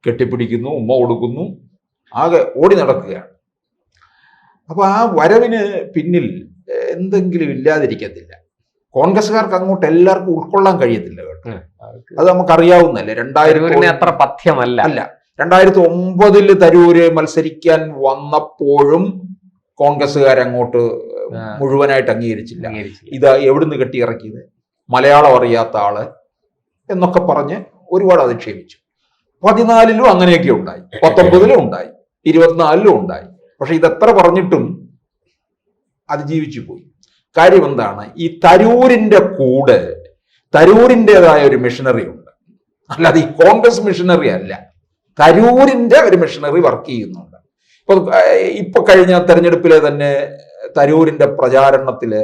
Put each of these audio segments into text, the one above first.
കെട്ടിപ്പിടിക്കുന്നു, ഉമ്മ കൊടുക്കുന്നു, ആകെ ഓടി നടക്കുകയാണ്. അപ്പൊ ആ വരവിന് പിന്നിൽ എന്തെങ്കിലും ഇല്ലാതിരിക്കത്തില്ല. കോൺഗ്രസ്സുകാർക്ക് അങ്ങോട്ട് എല്ലാവർക്കും ഉൾക്കൊള്ളാൻ കഴിയത്തില്ല കേട്ടോ. അത് നമുക്കറിയാവുന്നല്ലേ. 2000 അത്ര പഥ്യമല്ല. അല്ല, 2009 തരൂര് മത്സരിക്കാൻ വന്നപ്പോഴും കോൺഗ്രസ്സുകാരങ്ങോട്ട് മുഴുവനായിട്ട് അംഗീകരിച്ചില്ല. ഇത് എവിടുന്ന് കെട്ടിയിറക്കിയത്, മലയാളം അറിയാത്ത ആള് എന്നൊക്കെ പറഞ്ഞ് ഒരുപാട് അധിക്ഷേപിച്ചു. 14 അങ്ങനെയൊക്കെ ഉണ്ടായി, 19 ഉണ്ടായി, 24 ഉണ്ടായി. പക്ഷെ ഇതെത്ര പറഞ്ഞിട്ടും അതിജീവിച്ചു പോയി. കാര്യം എന്താണ്? ഈ തരൂരിന്റെ കൂടെ തരൂരിൻ്റെതായ ഒരു മിഷനറി ഉണ്ട്, അല്ലാതെ ഈ കോൺഗ്രസ് മിഷനറി അല്ല. തരൂരിന്റെ ഒരു മിഷനറി വർക്ക് ചെയ്യുന്നുണ്ട്. ഇപ്പൊ കഴിഞ്ഞ തെരഞ്ഞെടുപ്പിലെ തന്നെ തരൂരിന്റെ പ്രചാരണത്തില്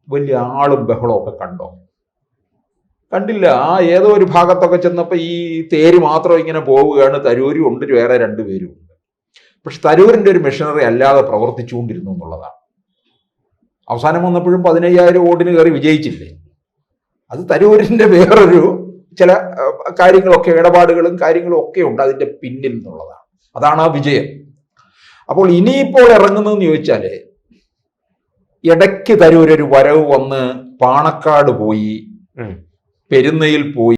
വലിയ ആളും ബഹളവും ഒക്കെ കണ്ടോ? കണ്ടില്ല. ആ ഏതോ ഒരു ഭാഗത്തൊക്കെ ചെന്നപ്പോ ഈ തേര് മാത്രം ഇങ്ങനെ പോവുകയാണ്, തരൂരും ഉണ്ട്, വേറെ 2 പേരും ഉണ്ട്. പക്ഷെ തരൂരിന്റെ ഒരു മിഷനറി അല്ലാതെ പ്രവർത്തിച്ചുകൊണ്ടിരുന്നു എന്നുള്ളതാണ്. അവസാനം വന്നപ്പോഴും 15,000 വോട്ടിന് കയറി വിജയിച്ചില്ലേ? അത് തരൂരിന്റെ വേറൊരു ചില കാര്യങ്ങളൊക്കെ, ഇടപാടുകളും കാര്യങ്ങളും ഒക്കെ ഉണ്ട് അതിന്റെ പിന്നിൽ എന്നുള്ളതാണ്. അതാണ് ആ വിജയം. അപ്പോൾ ഇനിയിപ്പോൾ ഇറങ്ങുന്നതെന്ന് ചോദിച്ചാല്, ഇടയ്ക്ക് തരൂരൊരു വരവ് വന്ന് പാണക്കാട് പോയി, പെരുന്നയിൽ പോയി.